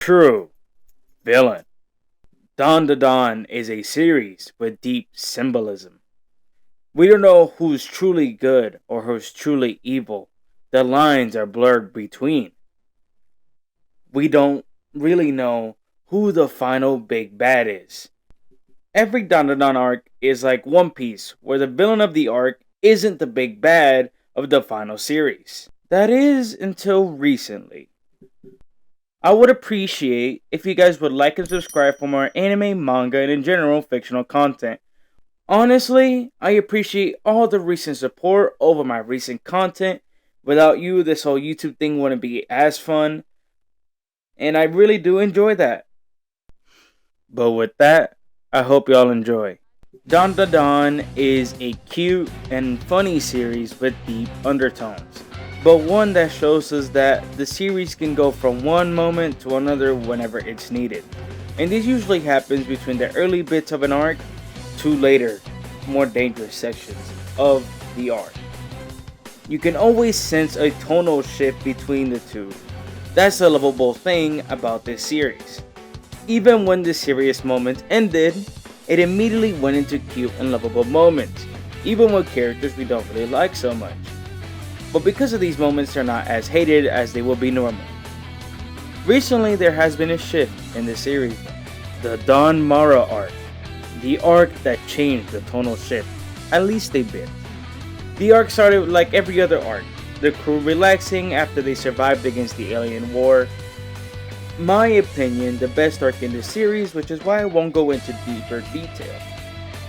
True. Villain. DanDadan is a series with deep symbolism. We don't know who's truly good or who's truly evil. The lines are blurred between. We don't really know who the final big bad is. Every DanDadan arc is like One Piece, where the villain of the arc isn't the big bad of the final series. That is until recently. I would appreciate if you guys would like and subscribe for more anime, manga, and in general fictional content. Honestly, I appreciate all the recent support over my recent content. Without you, this whole YouTube thing wouldn't be as fun, and I really do enjoy that. But with that, I hope y'all enjoy. Dandadan is a cute and funny series with deep undertones, but one that shows us that the series can go from one moment to another whenever it's needed. And this usually happens between the early bits of an arc to later, more dangerous sections of the arc. You can always sense a tonal shift between the two. That's a lovable thing about this series. Even when the serious moments ended, it immediately went into cute and lovable moments, even with characters we don't really like so much. But because of these moments, they're not as hated as they would be normally. Recently, there has been a shift in the series. The Don Mara arc. The arc that changed the tonal shift, at least a bit. The arc started like every other arc, the crew relaxing after they survived against the alien war. My opinion, the best arc in the series, which is why I won't go into deeper detail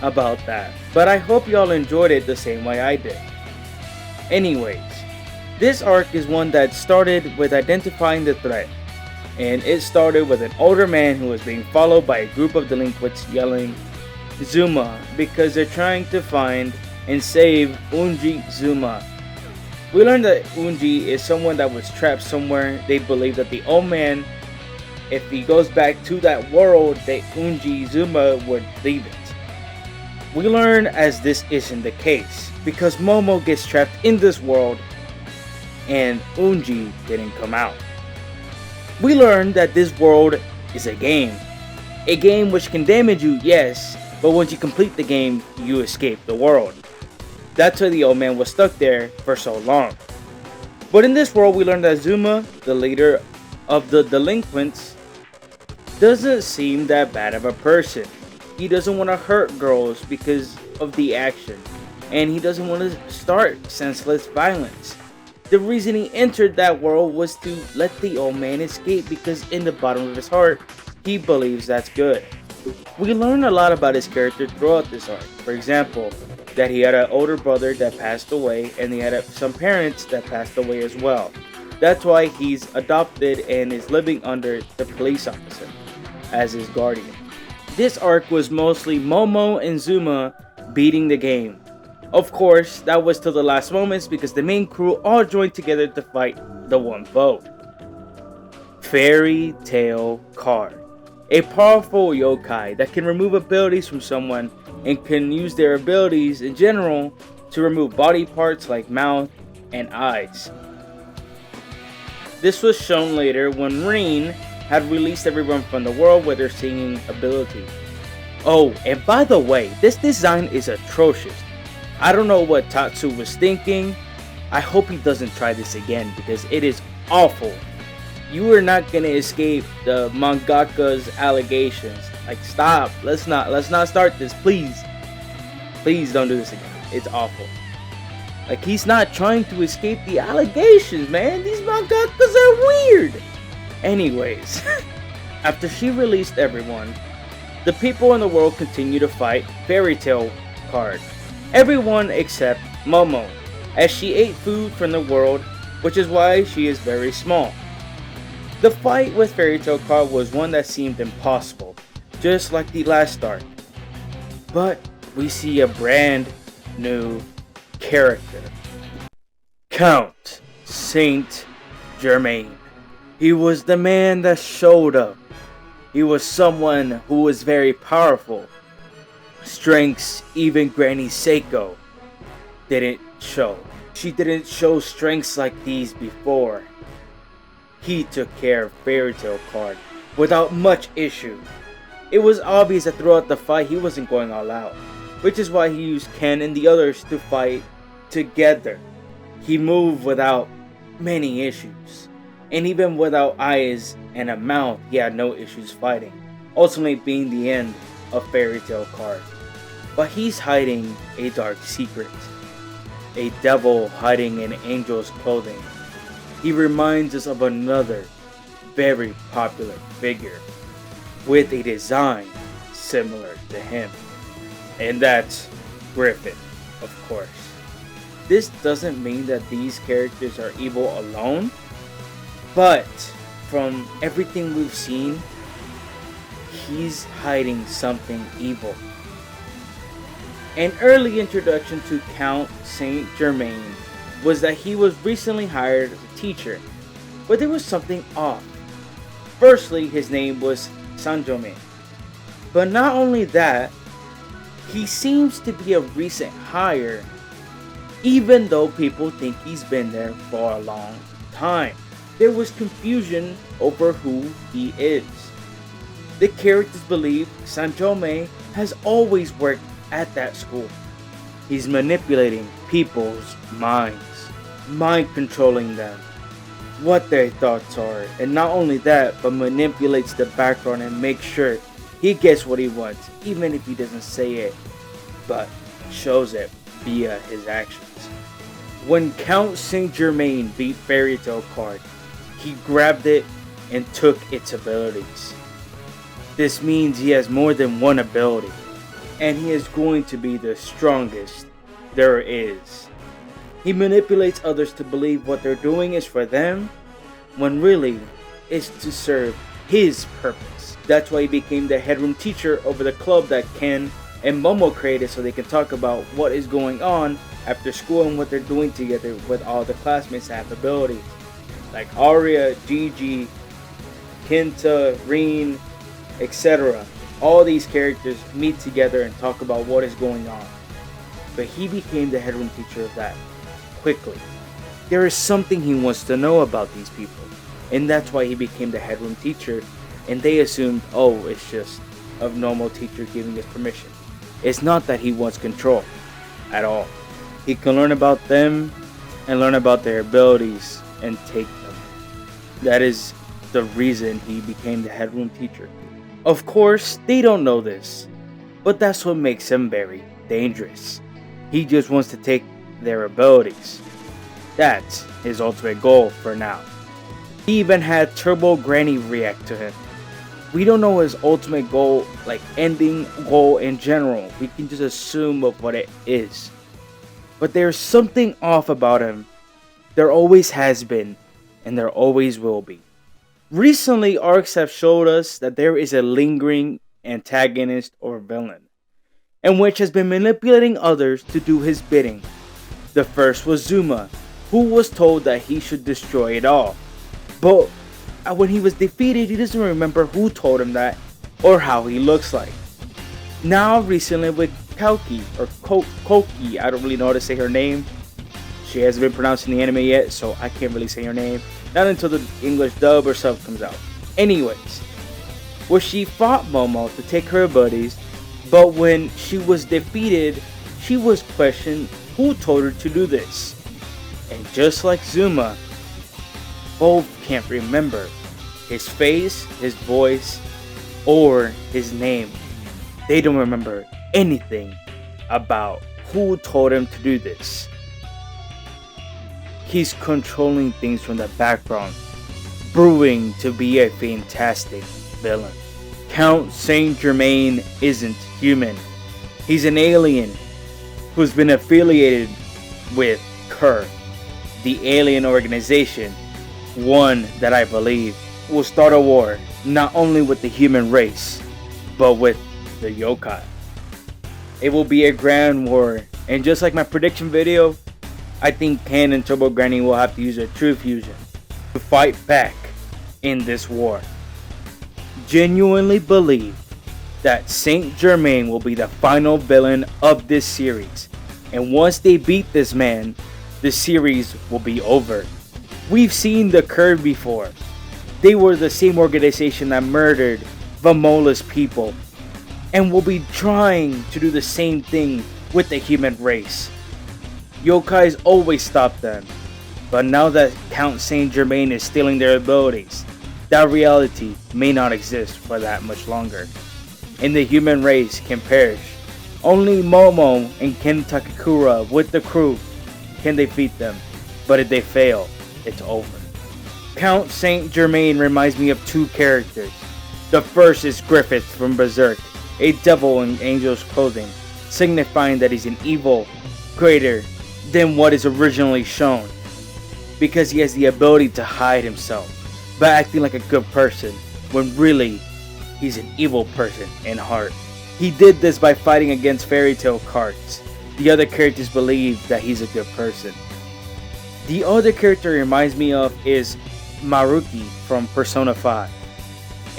about that. But I hope y'all enjoyed it the same way I did. Anyways, this arc is one that started with identifying the threat. And it started with an older man who was being followed by a group of delinquents yelling Zuma because they're trying to find and save Unji Zuma. We learned that Unji is someone that was trapped somewhere. They believe that the old man, if he goes back to that world, that Unji Zuma would leave it. We learn as this isn't the case because Momo gets trapped in this world and Unji didn't come out. We learn that this world is a game which can damage you, yes, but once you complete the game, you escape the world. That's why the old man was stuck there for so long. But in this world, we learn that Zuma, the leader of the delinquents, doesn't seem that bad of a person. He doesn't want to hurt girls because of the action, and he doesn't want to start senseless violence. The reason he entered that world was to let the old man escape because in the bottom of his heart, he believes that's good. We learn a lot about his character throughout this arc. For example, that he had an older brother that passed away and he had some parents that passed away as well. That's why he's adopted and is living under the police officer as his guardian. This arc was mostly Momo and Zuma beating the game. Of course, that was till the last moments because the main crew all joined together to fight the one foe. Fairy Tail Card. A powerful yokai that can remove abilities from someone and can use their abilities in general to remove body parts like mouth and eyes. This was shown later when Rin had released everyone from the world with their singing ability. Oh, and by the way, this design is atrocious. I don't know what Tatsu was thinking. I hope he doesn't try this again because it is awful. You are not gonna escape the mangaka's allegations. Like, stop. Let's not start this, please. Please don't do this again. It's awful. Like, he's not trying to escape the allegations, man. These mangakas are weird. Anyways, after she released everyone, the people in the world continue to fight Fairy Tail Card. Everyone except Momo, as she ate food from the world, which is why she is very small. The fight with Fairy Tail Card was one that seemed impossible, just like the last arc. But we see a brand new character. Count Saint Germain. He was the man that showed up. He was someone who was very powerful. Strengths even Granny Seiko didn't show. She didn't show strengths like these before. He took care of Fairy Tail Card without much issue. It was obvious that throughout the fight he wasn't going all out, which is why he used Ken and the others to fight together. He moved without many issues, and even without eyes and a mouth he had no issues fighting, ultimately being the end of Fairy Tail Card. But he's hiding a dark secret, a devil hiding in angel's clothing. He reminds us of another very popular figure with a design similar to him, and that's Griffin, of course. This doesn't mean that these characters are evil alone, but from everything we've seen, he's hiding something evil. An early introduction to Count Saint Germain was that he was recently hired as a teacher, but there was something off. Firstly, his name was Sanjome, but not only that, he seems to be a recent hire, even though people think he's been there for a long time. There was confusion over who he is. The characters believe Sanjome has always worked at that school. He's manipulating people's minds, mind controlling them, what their thoughts are, and not only that, but manipulates the background and makes sure he gets what he wants, even if he doesn't say it, but shows it via his actions. When Count Saint Germain beat Fairy Tail Card, he grabbed it and took its abilities. This means he has more than one ability, and he is going to be the strongest there is. He manipulates others to believe what they're doing is for them, when really it's to serve his purpose. That's why he became the headroom teacher over the club that Ken and Momo created, so they can talk about what is going on after school and what they're doing together with all the classmates that have abilities. Like Aria, Gigi, Kinta, Reen, etc. All these characters meet together and talk about what is going on. But he became the headroom teacher of that quickly. There is something he wants to know about these people, and that's why he became the headroom teacher, and they assumed, oh, it's just a normal teacher giving us permission. It's not that he wants control at all. He can learn about them and learn about their abilities and take them. That is the reason he became the headroom teacher. Of course, they don't know this, but that's what makes him very dangerous. He just wants to take their abilities. That's his ultimate goal for now. He even had Turbo Granny react to him. We don't know his ultimate goal, like ending goal in general. We can just assume of what it is. But there's something off about him. There always has been, and there always will be. Recently, arcs have showed us that there is a lingering antagonist or villain, and which has been manipulating others to do his bidding. The first was Zuma, who was told that he should destroy it all. But when he was defeated, he doesn't remember who told him that or how he looks like. Now recently with Koki, or Koki, I don't really know how to say her name. She hasn't been pronounced in the anime yet, so I can't really say her name. Not until the English dub or sub comes out. Anyways, where she fought Momo to take her abilities, but when she was defeated, she was questioned who told her to do this. And just like Zuma, both can't remember his face, his voice, or his name. They don't remember anything about who told him to do this. He's controlling things from the background, brewing to be a fantastic villain. Count Saint Germain isn't human. He's an alien who's been affiliated with Kerr, the alien organization, one that I believe will start a war not only with the human race, but with the yokai. It will be a grand war, and just like my prediction video, I think Ken and Turbo Granny will have to use their true fusion to fight back in this war. Genuinely believe that Saint Germain will be the final villain of this series, and once they beat this man, the series will be over. We've seen the curve before. They were the same organization that murdered Vamola's people and will be trying to do the same thing with the human race. Yokais always stop them, but now that Count Saint Germain is stealing their abilities, that reality may not exist for that much longer, and the human race can perish. Only Momo and Ken Takakura with the crew can defeat them, but if they fail, it's over. Count Saint Germain reminds me of two characters. The first is Griffith from Berserk, a devil in angel's clothing, signifying that he's an evil greater than what is originally shown, because he has the ability to hide himself by acting like a good person when really he's an evil person in heart. He did this by fighting against fairy tale cards. The other characters believe that he's a good person. The other character he reminds me of is Maruki from Persona 5.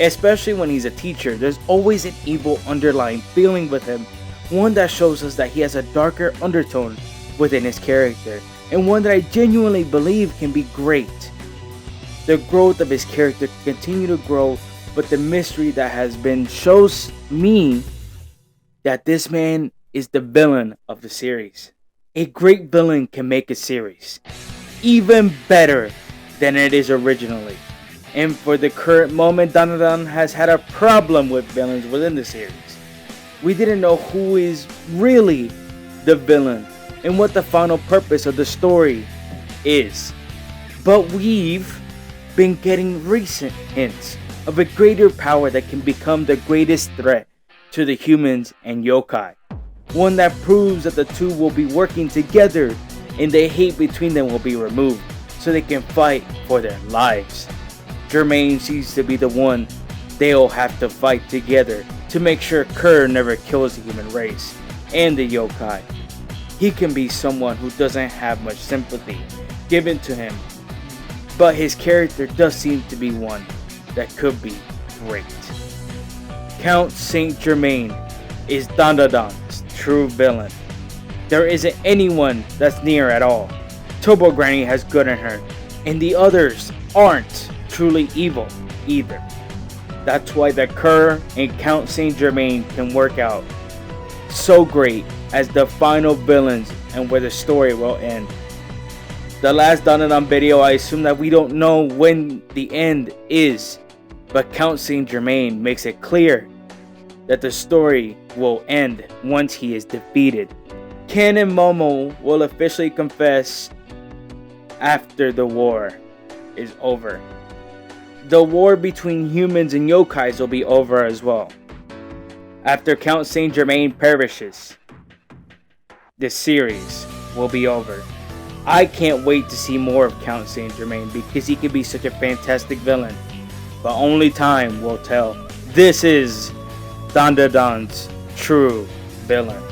Especially when he's a teacher, there's always an evil underlying feeling with him, one that shows us that he has a darker undertone within his character, and one that I genuinely believe can be great. The growth of his character can continue to grow, but the mystery that has been shows me that this man is the villain of the series. A great villain can make a series even better than it is originally. And for the current moment, DanDadan has had a problem with villains within the series. We didn't know who is really the villain and what the final purpose of the story is. But we've been getting recent hints of a greater power that can become the greatest threat to the humans and yokai. One that proves that the two will be working together and the hate between them will be removed so they can fight for their lives. Germain seems to be the one they'll have to fight together to make sure Kerr never kills the human race and the yokai. He can be someone who doesn't have much sympathy given to him, but his character does seem to be one that could be great. Count Saint Germain is DanDadan's true villain. There isn't anyone that's near at all. Turbo Granny has good in her, and the others aren't truly evil either. That's why the Kerr and Count Saint Germain can work out so great as the final villains and where the story will end. The last DanDadan video, I assume that we don't know when the end is, but Count Saint Germain makes it clear that the story will end once he is defeated. Ken and Momo will officially confess after the war is over. The war between humans and yokais will be over as well. After Count Saint Germain perishes, the series will be over. I can't wait to see more of Count Saint Germain because he can be such a fantastic villain, but only time will tell. This is DanDadan's true villain.